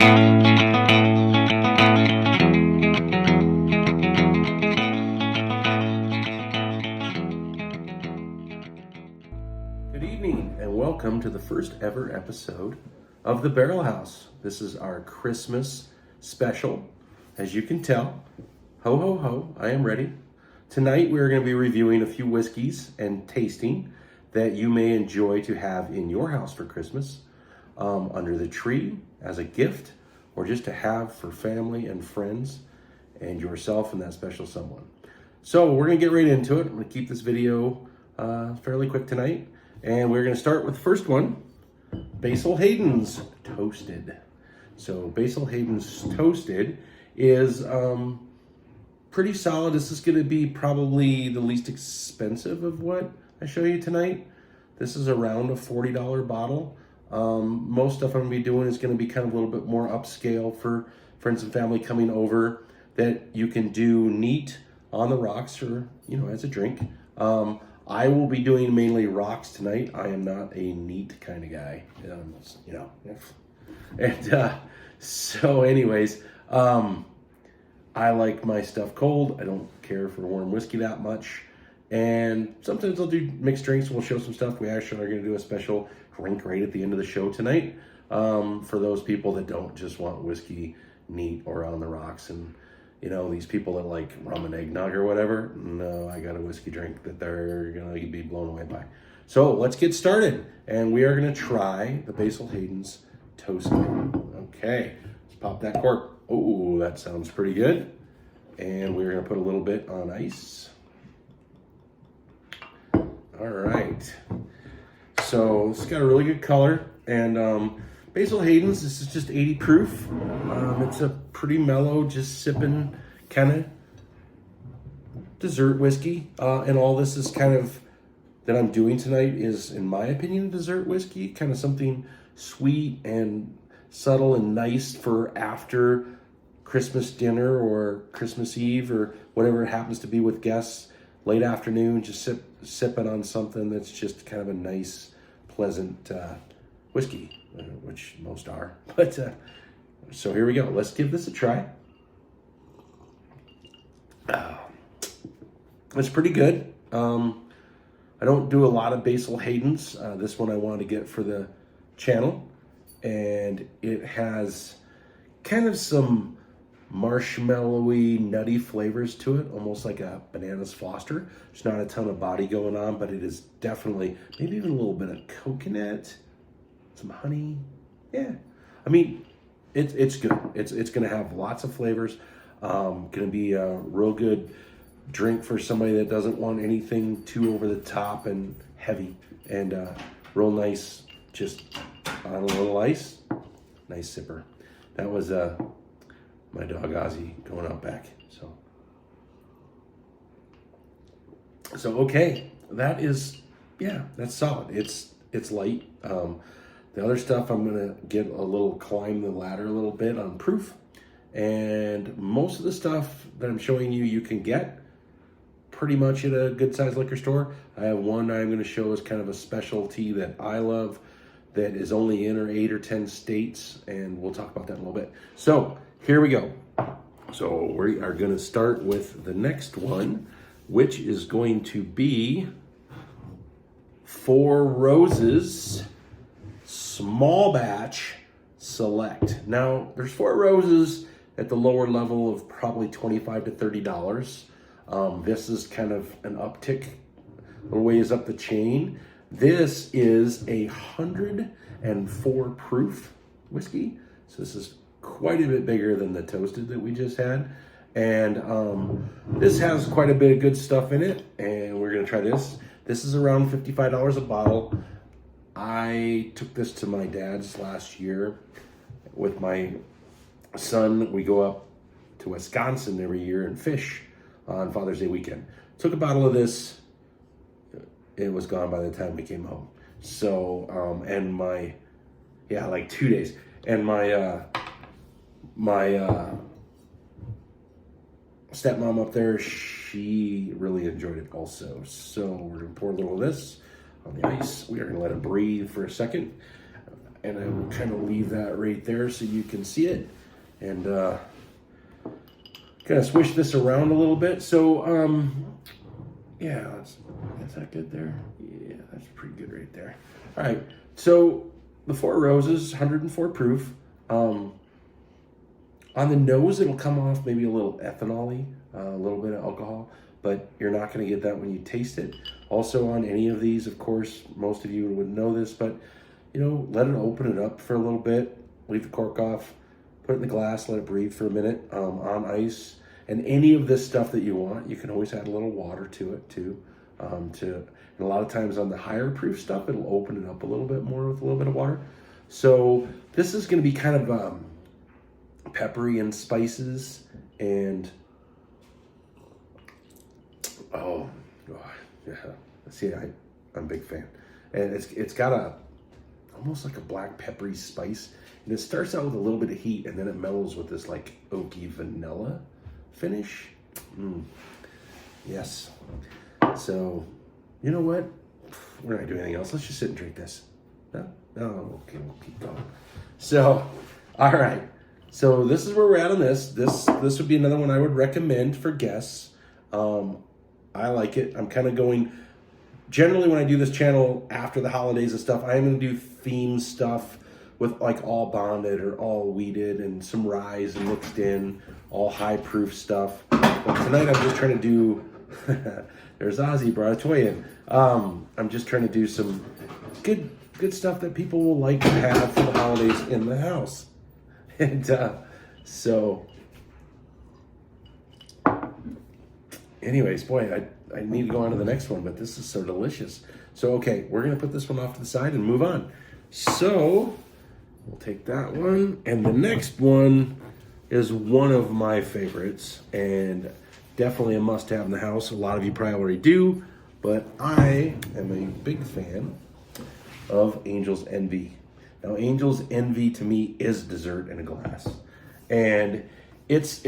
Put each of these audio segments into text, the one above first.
Good evening and welcome to the first ever episode of the Barrelhouse. This is our Christmas special. As you can tell, ho ho ho, I am ready. Tonight we're going to be reviewing a few whiskeys and tasting that you may enjoy to have in your house for Christmas, under the tree as a gift, or just to have for family and friends and yourself and that special someone. So we're going to get right into it. I'm going to keep this video fairly quick tonight. And we're going to start with the first one, Basil Hayden's Toasted. So Basil Hayden's Toasted is pretty solid. This is going to be probably the least expensive of what I show you tonight. This is around a $40 bottle. Most stuff I'm going to be doing is going to be kind of a little bit more upscale for friends and family coming over that you can do neat on the rocks or, as a drink. I will be doing mainly rocks tonight. I am not a neat kind of guy, And so anyways, I like my stuff cold. I don't care for warm whiskey that much. And sometimes I'll do mixed drinks. We'll show some stuff. We actually are going to do a special drink right at the end of the show tonight, for those people that don't just want whiskey neat or on the rocks. And these people that like rum and eggnog or whatever, no, I got a whiskey drink that they're going to be blown away by. So let's get started. And we are going to try the Basil Hayden's Toasted. Okay, let's pop that cork. Oh, that sounds pretty good. And we're going to put a little bit on ice. All right. So it's got a really good color. And Basil Hayden's, this is just 80 proof. It's a pretty mellow, just sipping kind of dessert whiskey. And all this is kind of, that I'm doing tonight is, in my opinion, a dessert whiskey. Kind of something sweet and subtle and nice for after Christmas dinner or Christmas Eve or whatever it happens to be with guests. Late afternoon, just sipping on something that's just kind of a nice, pleasant whiskey, which most are. But so here we go. Let's give this a try. It's pretty good. I don't do a lot of Basil Hayden's. This one I wanted to get for the channel. And it has kind of some marshmallowy, nutty flavors to it, almost like a Bananas Foster. There's not a ton of body going on, but it is definitely, maybe even a little bit of coconut, some honey. Yeah, I mean, it's good. It's going to have lots of flavors. Going to be a real good drink for somebody that doesn't want anything too over the top and heavy, and real nice, just on a little ice. Nice sipper. That was my dog Ozzy going out back. So okay, that is, that's solid. It's light. The other stuff, I'm gonna get climb the ladder a little bit on proof, and most of the stuff that I'm showing you, you can get pretty much at a good sized liquor store. I have one I'm gonna show as kind of a specialty that I love, that is only in 8 or 10 states, and we'll talk about that in a little bit. So here we go. So we are going to start with the next one, which is going to be Four Roses Small Batch Select. Now, there's Four Roses at the lower level of probably $25 to $30. This is kind of an uptick, a ways up the chain. This is 104 proof whiskey. So this is quite a bit bigger than the Toasted that we just had. And this has quite a bit of good stuff in it. And we're going to try this. This is around $55 a bottle. I took this to my dad's last year with my son. We go up to Wisconsin every year and fish on Father's Day weekend. Took a bottle of this. It was gone by the time we came home. So, and like 2 days. And my stepmom up there, she really enjoyed it also. So we're gonna pour a little of this on the ice. We are gonna let it breathe for a second. And I will kind of leave that right there so you can see it. And kind of swish this around a little bit. So, yeah, is that good there? Yeah, that's pretty good right there. All right, so the Four Roses, 104 proof. On the nose, it'll come off maybe a little ethanol-y, a little bit of alcohol, but you're not going to get that when you taste it. Also on any of these, of course, most of you would know this, but you know, let it open it up for a little bit, leave the cork off, put it in the glass, let it breathe for a minute on ice. And any of this stuff that you want, you can always add a little water to it too. And a lot of times on the higher proof stuff, it'll open it up a little bit more with a little bit of water. So this is going to be kind of peppery and spices, and oh yeah, see, I'm a big fan, and it's got a almost like a black peppery spice, and it starts out with a little bit of heat, and then it mellows with this like oaky vanilla finish. Yes. So you know what? We're not doing anything else. Let's just sit and drink this. No, okay, we'll keep going. So, all right. So this is where we're at on this. This would be another one I would recommend for guests. I like it. I'm kind of going, generally when I do this channel after the holidays and stuff, I'm going to do theme stuff with like all bonded or all wheated and some rye and mixed in, all high proof stuff. But tonight I'm just trying to do, there's Ozzy brought a toy in. I'm just trying to do some good stuff that people will like to have for the holidays in the house. And so, anyways, boy, I need to go on to the next one, but this is so delicious. So, okay, we're going to put this one off to the side and move on. So, we'll take that one. And the next one is one of my favorites and definitely a must-have in the house. A lot of you probably already do, but I am a big fan of Angel's Envy. Now, Angel's Envy to me is dessert in a glass, and it's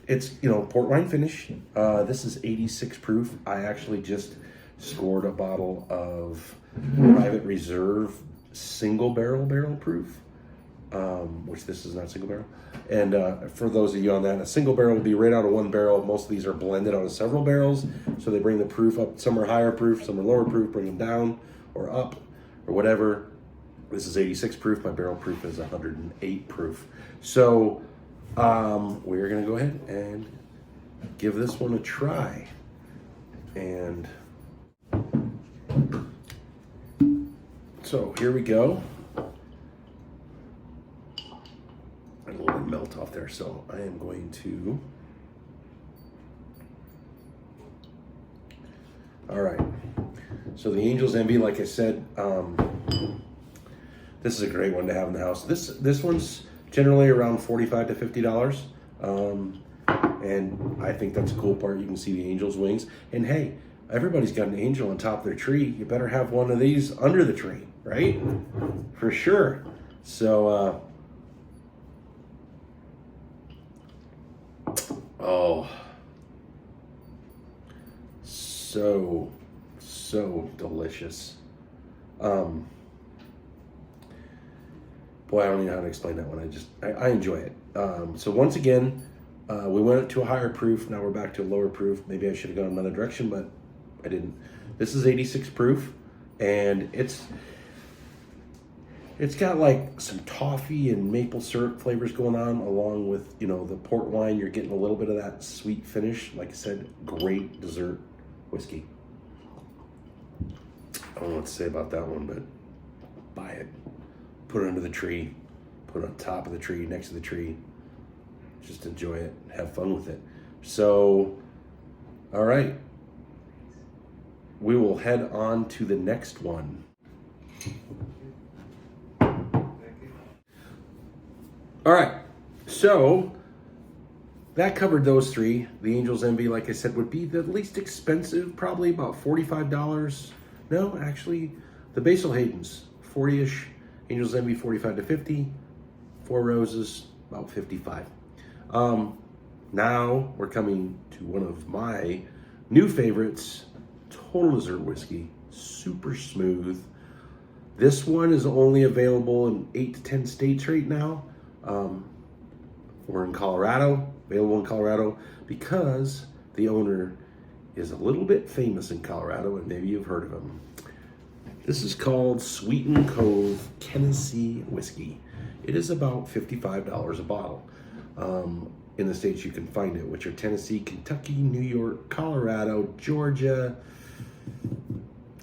you know, port wine finish. This is 86 proof. I actually just scored a bottle of Private Reserve single barrel proof, which this is not single barrel. And for those of you on that, a single barrel will be right out of one barrel. Most of these are blended out of several barrels, so they bring the proof up. Some are higher proof, some are lower proof, bring them down or up or whatever. This is 86 proof. My barrel proof is 108 proof. So we're going to go ahead and give this one a try. And so here we go. A little melt off there. So I am going to. All right. So the Angel's Envy, like I said, this is a great one to have in the house. This one's generally around $45 to $50, and I think that's a cool part. You can see the angel's wings, and hey, everybody's got an angel on top of their tree. You better have one of these under the tree, right? For sure. So, oh, so delicious. Boy, I don't even know how to explain that one. I enjoy it. So once again, we went to a higher proof. Now we're back to a lower proof. Maybe I should have gone another direction, but I didn't. This is 86 proof, and it's got like some toffee and maple syrup flavors going on, along with, you know, the port wine. You're getting a little bit of that sweet finish. Like I said, great dessert whiskey. I don't know what to say about that one, but buy it. Put it under the tree, put it on top of the tree, next to the tree. Just enjoy it, have fun with it. So, all right. We will head on to the next one. All right, so that covered those three. The Angel's Envy, like I said, would be the least expensive, probably about $45. No, actually, the Basil Hayden's, 40-ish. Angel's Envy, 45 to 50. Four Roses, about 55. Now we're coming to one of my new favorites, total dessert whiskey, super smooth. This one is only available in 8 to 10 states right now. We're in Colorado, available in Colorado, because the owner is a little bit famous in Colorado, and maybe you've heard of him. This is called Sweeten Cove Tennessee Whiskey. It is about $55 a bottle. In the states you can find it, which are Tennessee, Kentucky, New York, Colorado, Georgia,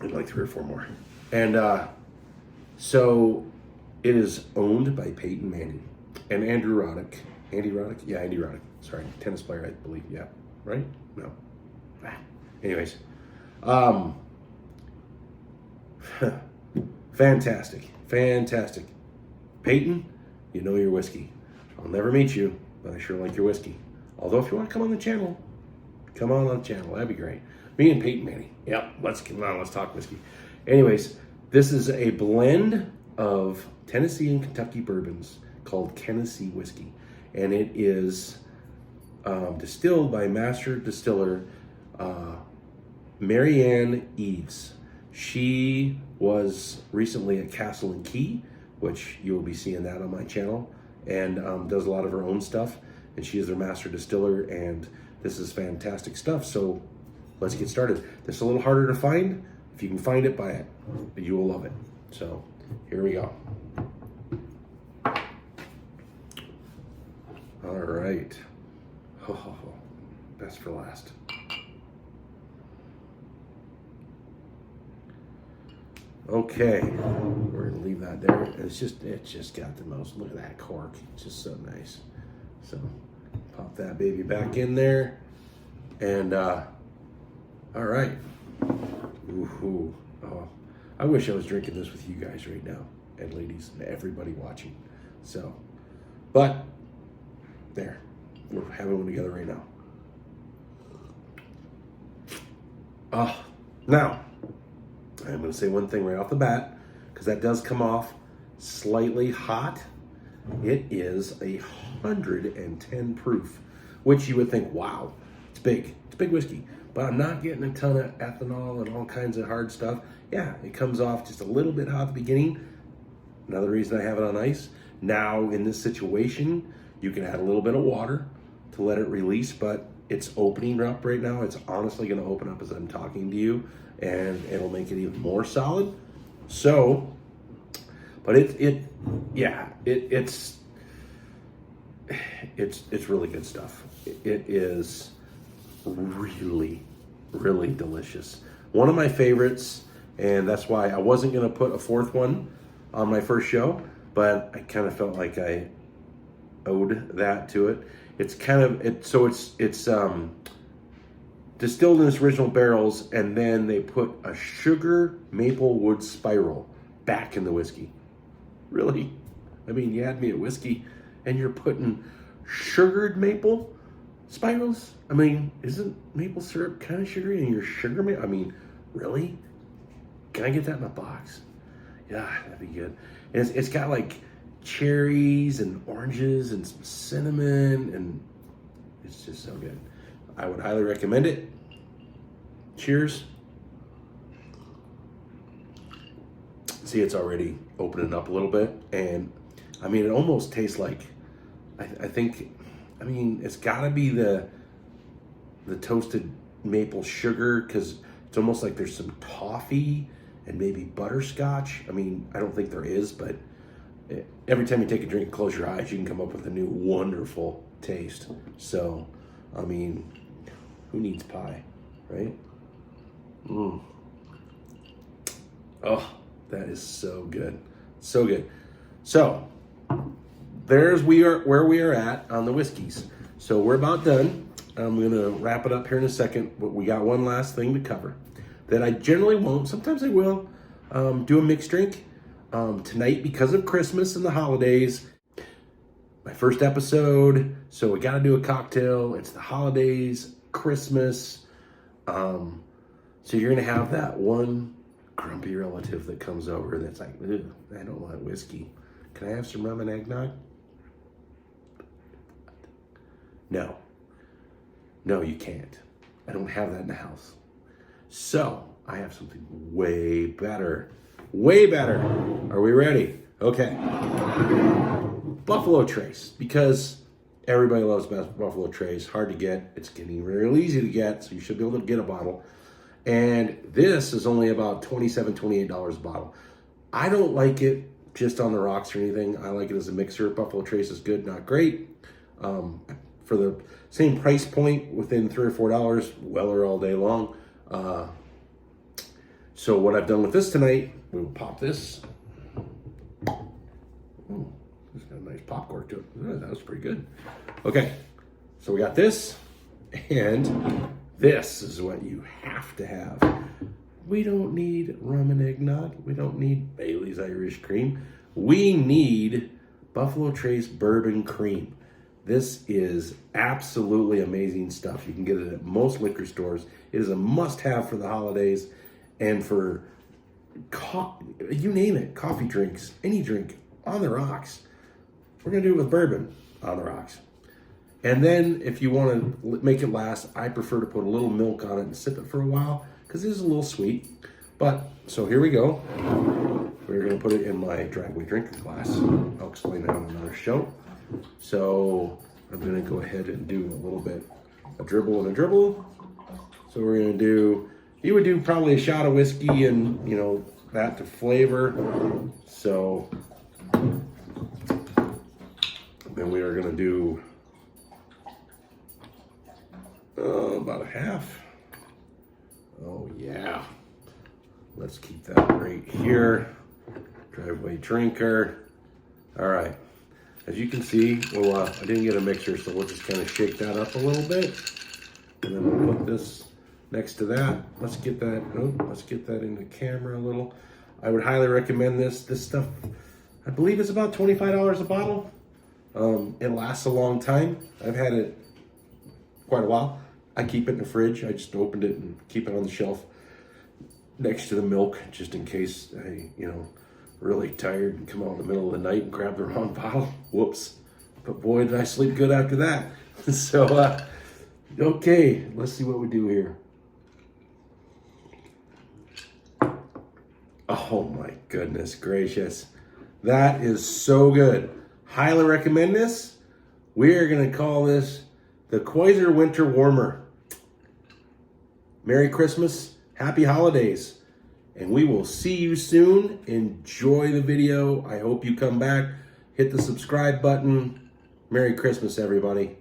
and like 3 or 4 more. And so it is owned by Peyton Manning and Andrew Roddick. Andy Roddick? Yeah, Andy Roddick. Sorry, tennis player, I believe. Yeah, right? No. Anyways, fantastic. Peyton, you know your whiskey. I'll never meet you, but I sure like your whiskey. Although if you want to come on the channel, come on the channel. That'd be great. Me and Peyton Manning. Yep, let's talk whiskey. Anyways, this is a blend of Tennessee and Kentucky bourbons called Tennessee Whiskey. And it is distilled by master distiller Marianne Eves. She was recently at Castle and Key, which you will be seeing that on my channel, and does a lot of her own stuff. And she is their master distiller, and this is fantastic stuff. So let's get started. This is a little harder to find. If you can find it, buy it. You will love it. So here we go. All right. Oh, best for last. Okay, we're gonna leave that there. It's just got the most. Look at that cork. It's just so nice. So pop that baby back in there, and all right. Ooh, oh, I wish I was drinking this with you guys right now, and ladies, and everybody watching. So, but there, we're having one together right now. Now, I'm going to say one thing right off the bat, because that does come off slightly hot. It is 110 proof, which you would think, wow, it's big. It's big whiskey. But I'm not getting a ton of ethanol and all kinds of hard stuff. Yeah, it comes off just a little bit hot at the beginning. Another reason I have it on ice. Now, in this situation, you can add a little bit of water to let it release, but it's opening up right now. It's honestly going to open up as I'm talking to you, and it'll make it even more solid. So, but it's really good stuff. It is really, really delicious. One of my favorites, and that's why I wasn't going to put a 4th one on my first show, but I kind of felt like I owed that to it. It's kind of it's distilled in its original barrels, and then they put a sugar maple wood spiral back in the whiskey. Really? I mean, you had me at whiskey, and you're putting sugared maple spirals? I mean, isn't maple syrup kind of sugary, and your sugar maple? I mean, really? Can I get that in a box? Yeah, that'd be good. And it's got like cherries and oranges and some cinnamon, and it's just so good. I would highly recommend it. Cheers. See, it's already opening up a little bit, and I mean, it almost tastes like, I think, I mean, it's gotta be the toasted maple sugar, because it's almost like there's some toffee and maybe butterscotch. I mean, I don't think there is, but every time you take a drink and close your eyes, you can come up with a new wonderful taste. So, I mean, who needs pie, right? Oh, that is so good. So good. So, where we are at on the whiskeys. So we're about done. I'm going to wrap it up here in a second, but we got one last thing to cover that I generally won't. Sometimes I will do a mixed drink. Tonight, because of Christmas and the holidays, my first episode, so we got to do a cocktail. It's the holidays, Christmas. So you're going to have that one grumpy relative that comes over that's like, I don't want whiskey. Can I have some rum and eggnog? No, you can't. I don't have that in the house. So I have something way better. way better. Are we ready? Okay. Buffalo Trace, because everybody loves Buffalo Trace. Hard to get. It's getting real easy to get, so you should be able to get a bottle. And this is only about $27, $28 a bottle. I don't like it just on the rocks or anything. I like it as a mixer. Buffalo Trace is good, not great. For the same price point, within $3 or $4, Weller all day long. So what I've done with this tonight, we will pop this. Ooh, it's got a nice pop cork to it. That was pretty good. Okay, so we got this, and this is what you have to have. We don't need rum and eggnog. We don't need Bailey's Irish Cream. We need Buffalo Trace Bourbon Cream. This is absolutely amazing stuff. You can get it at most liquor stores. It is a must-have for the holidays and for, you name it, coffee drinks, any drink, on the rocks. We're going to do it with bourbon on the rocks. And then if you want to make it last, I prefer to put a little milk on it and sip it for a while because it is a little sweet. But, so here we go. We're going to put it in my driveway drinking glass. I'll explain that on another show. So I'm going to go ahead and do a little bit, a dribble and a dribble. So we're going to do, you would do probably a shot of whiskey and, you know, that to flavor. So then we are going to do about a half. Oh yeah. Let's keep that right here. Driveway drinker. All right. As you can see, well, I didn't get a mixer, so we'll just kind of shake that up a little bit. And then we'll put this next to that. Let's get that, let's get that in the camera a little. I would highly recommend this. This stuff, I believe it's about $25 a bottle. It lasts a long time. I've had it quite a while. I keep it in the fridge. I just opened it and keep it on the shelf next to the milk, just in case I, really tired and come out in the middle of the night and grab the wrong bottle. Whoops. But boy, did I sleep good after that. So, okay, let's see what we do here. Oh my goodness gracious. That is so good. Highly recommend this. We are going to call this the Quasar Winter Warmer. Merry Christmas. Happy holidays. And we will see you soon. Enjoy the video. I hope you come back. Hit the subscribe button. Merry Christmas, everybody.